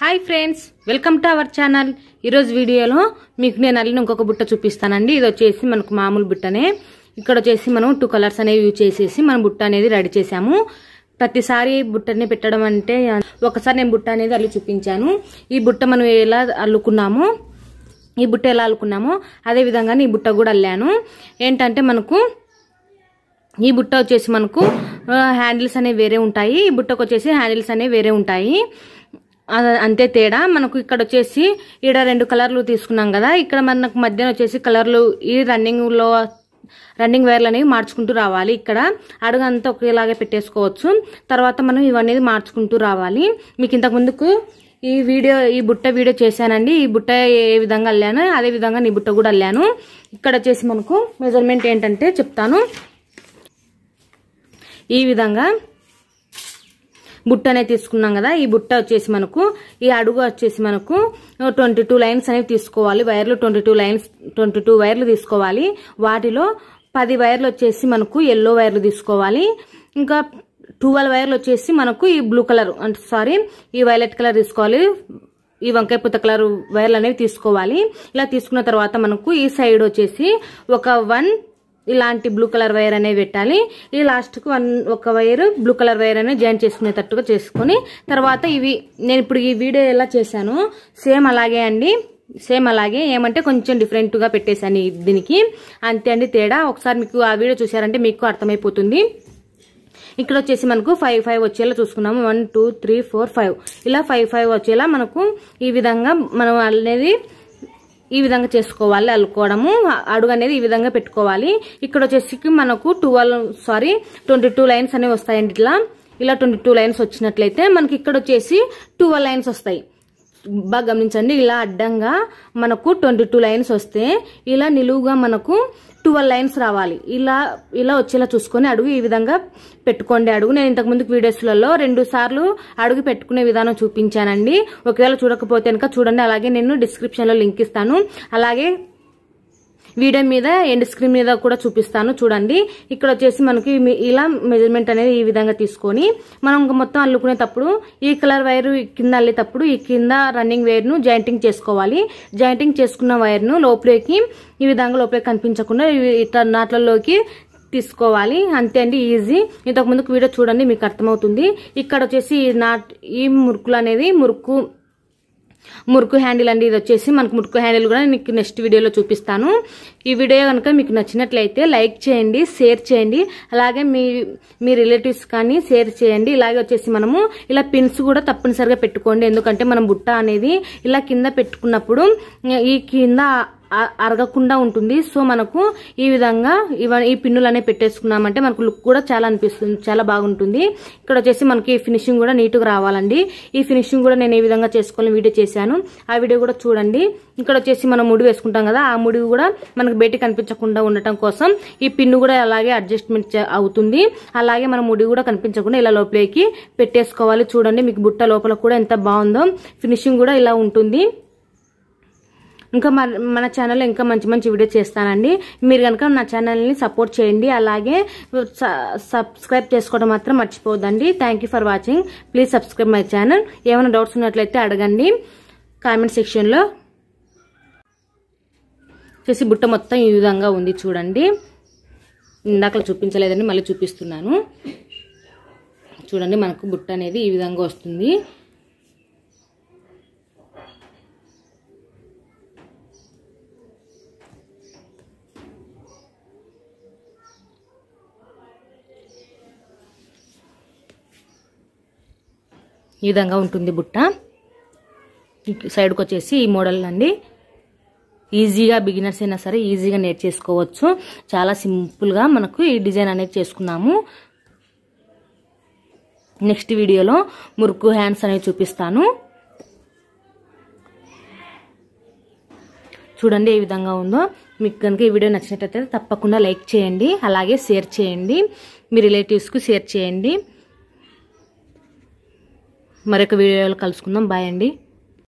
Hi friends, welcome to our channel. ఈరోజు వీడియోలో మీకు నేను అల్లిన ఇంకొక బుట్ట చూపిస్తానండి. ఇది వచ్చేసి మనకు మామూలు బుట్టనే. ఇక్కడ వచ్చేసి మనం 2 కలర్స్ అనేవి యూజ్ చేసేసి మనం బుట్ట అనేది రెడీ చేసాము. ప్రతిసారి బుట్టని పెట్టడం అంటే ఒకసారి నేను బుట్ట అనేది అల్లి చూపించాను. ఈ బుట్ట మనం ఎలా అల్లుకున్నామో అదే విధంగా ఈ బుట్ట కూడా అల్లాను. ఏంటంటే మనకు ఈ బుట్ట వచ్చేసి మనకు హ్యాండిల్స్ అనేవి వేరే ఉంటాయి, ఈ బుట్టకు వచ్చేసి హ్యాండిల్స్ అనేవి వేరే ఉంటాయి. అంతే తేడా. మనకు ఇక్కడ వచ్చేసి ఈడ 2 కలర్లు తీసుకున్నాం కదా, ఇక్కడ మనకు మధ్యన వచ్చేసి కలర్లు ఈ రన్నింగ్ వైర్లు అనేవి మార్చుకుంటూ రావాలి. ఇక్కడ అడుగు అంతా ఒకేలాగే పెట్టేసుకోవచ్చు. తర్వాత మనం ఇవన్నీ మార్చుకుంటూ రావాలి. మీకు ఇంతకు ముందుకు ఈ బుట్ట వీడియో చేశానండి. ఈ బుట్ట ఏ విధంగా అల్లాను అదే విధంగా ఈ బుట్ట కూడా అల్లాను. ఇక్కడ వచ్చేసి మనకు మెజర్మెంట్ ఏంటంటే చెప్తాను. ఈ విధంగా బుట్ట అనేది తీసుకున్నాం కదా, ఈ బుట్ట వచ్చేసి మనకు ఈ అడుగు వచ్చేసి మనకు 22 లైన్స్ అనేవి తీసుకోవాలి. వైర్లు 22 వైర్లు తీసుకోవాలి. వాటిలో 10 వైర్లు వచ్చేసి మనకు ఎల్లో వైర్లు తీసుకోవాలి. ఇంకా 12 వైర్లు వచ్చేసి మనకు ఈ బ్లూ కలర్ ఈ వైలెట్ కలర్ తీసుకోవాలి. ఈ వంకాయ పూత కలర్ వైర్లు అనేవి తీసుకోవాలి. ఇలా తీసుకున్న తర్వాత మనకు ఈ సైడ్ వచ్చేసి ఒక 1 ఇలాంటి బ్లూ కలర్ వైర్ అనేది పెట్టాలి. ఈ లాస్ట్ కు ఒక వైర్ బ్లూ కలర్ వైర్ అనేది జాయిన్ చేసుకునేటట్టుగా చేసుకుని తర్వాత నేను ఇప్పుడు ఈ వీడియో ఎలా చేశానో సేమ్ అలాగే అండి. సేమ్ అలాగే ఏమంటే కొంచెం డిఫరెంట్ గా పెట్టేశాను దీనికి, అంతే అండి తేడా. ఒకసారి మీకు ఆ వీడియో చూసారంటే మీకు అర్థమైపోతుంది. ఇక్కడ వచ్చేసి మనకు 5 వచ్చేలా చూసుకున్నాము. 1 2 3 4 5 ఇలా 5 వచ్చేలా మనకు ఈ విధంగా మనం అనేది ఈ విధంగా చేసుకోవాలి. అల్లుకోవడము అడుగు అనేది ఈ విధంగా పెట్టుకోవాలి. ఇక్కడ వచ్చేసి మనకు 22 లైన్స్ అనేవి వస్తాయండి. ఇలా 22 లైన్స్ వచ్చినట్లయితే మనకి ఇక్కడ వచ్చేసి 12 లైన్స్ వస్తాయి. బాగా గమనించండి. ఇలా అడ్డంగా మనకు 22 లైన్స్ వస్తే ఇలా నిలువుగా మనకు 12 లైన్స్ రావాలి. ఇలా వచ్చేలా చూసుకొని అడుగు ఈ విధంగా పెట్టుకోండి. అడుగు నేను ఇంతకు ముందు వీడియోస్లలో 2 సార్లు అడుగు పెట్టుకునే విధానం చూపించానండి. ఒకవేళ చూడకపోతే కనుక చూడండి. అలాగే నేను డిస్క్రిప్షన్ లో లింక్ ఇస్తాను. అలాగే వీడియో మీద ఎండ్ స్క్రీన్ మీద కూడా చూపిస్తాను చూడండి. ఇక్కడ వచ్చేసి మనకి ఇలా మెజర్మెంట్ అనేది ఈ విధంగా తీసుకొని మనం మొత్తం అల్లుకునేటప్పుడు ఈ కలర్ వైర్ కింద అల్లేటప్పుడు ఈ కింద రన్నింగ్ వైర్ ను జాయింటింగ్ చేసుకోవాలి. జాయింటింగ్ చేసుకున్న వైర్ ను లోపలికి ఈ విధంగా లోపలికి కనిపించకుండా ఇట్లా నాట్లలోకి తీసుకోవాలి. అంతే అండి, ఈజీ. ఇంతకు ముందుకు వీడియో చూడండి, మీకు అర్థమవుతుంది. ఇక్కడ వచ్చేసి ఈ మురుకులు అనేది మురుకు హ్యాండిల్ అండి. ఇది వచ్చేసి మనకు మురుకు హ్యాండిల్ కూడా మీకు నెక్స్ట్ వీడియోలో చూపిస్తాను. ఈ వీడియో కనుక మీకు నచ్చినట్లయితే లైక్ చేయండి, షేర్ చేయండి. అలాగే మీ రిలేటివ్స్ కానీ షేర్ చేయండి. ఇలాగే వచ్చేసి మనము ఇలా పిన్స్ కూడా తప్పనిసరిగా పెట్టుకోండి. ఎందుకంటే మనం బుట్ట అనేది ఇలా కింద పెట్టుకున్నప్పుడు ఈ కింద అరగకుండా ఉంటుంది. సో మనకు ఈ విధంగా ఈ పిన్నులు అనేవి పెట్టేసుకున్నామంటే మనకు లుక్ కూడా చాలా బాగుంటుంది. ఇక్కడ వచ్చేసి మనకి ఫినిషింగ్ కూడా నీట్గా రావాలండి. ఈ ఫినిషింగ్ కూడా నేను ఏ విధంగా చేసుకోవాలని వీడియో చేశాను, ఆ వీడియో కూడా చూడండి. ఇక్కడ వచ్చేసి మనం ముడి వేసుకుంటాం కదా, ఆ ముడి కూడా మనకు బయటికి కనిపించకుండా ఉండటం కోసం ఈ పిన్ను కూడా అలాగే అడ్జస్ట్మెంట్ అవుతుంది. అలాగే మనం ముడి కూడా కనిపించకుండా ఇలా లోపలికి పెట్టేసుకోవాలి. చూడండి మీకు బుట్ట లోపల కూడా ఎంత బాగుందో. ఫినిషింగ్ కూడా ఇలా ఉంటుంది. ఇంకా మన ఛానల్లో ఇంకా మంచి వీడియో చేస్తానండి. మీరు కనుక నా ఛానల్ని సపోర్ట్ చేయండి. అలాగే సబ్స్క్రైబ్ చేసుకోవడం మాత్రం మర్చిపోవద్దండి. Thank you for watching. Please subscribe my channel. ఏమైనా డౌట్స్ ఉన్నట్లయితే అడగండి కామెంట్ సెక్షన్లో. చేసి బుట్ట మొత్తం ఈ విధంగా ఉంది చూడండి. ఇందాక చూపించలేదండి, మళ్ళీ చూపిస్తున్నాను చూడండి. మనకు బుట్ట అనేది ఈ విధంగా వస్తుంది. ఈ విధంగా ఉంటుంది బుట్ట. సైడ్కి వచ్చేసి ఈ మోడల్ అండి. ఈజీగా బిగినర్స్ అయినా సరే ఈజీగా నేర్చేసుకోవచ్చు. చాలా సింపుల్గా మనకు ఈ డిజైన్ అనేది చేసుకున్నాము. నెక్స్ట్ వీడియోలో మురుకు హ్యాండ్స్ అనేవి చూపిస్తాను. చూడండి ఏ విధంగా ఉందో. మీకు కనుక ఈ వీడియో నచ్చినట్లయితే తప్పకుండా లైక్ చేయండి. అలాగే షేర్ చేయండి, మీ రిలేటివ్స్కు షేర్ చేయండి. మరొక వీడియోలో కలుసుకుందాం. బాయ్ అండి.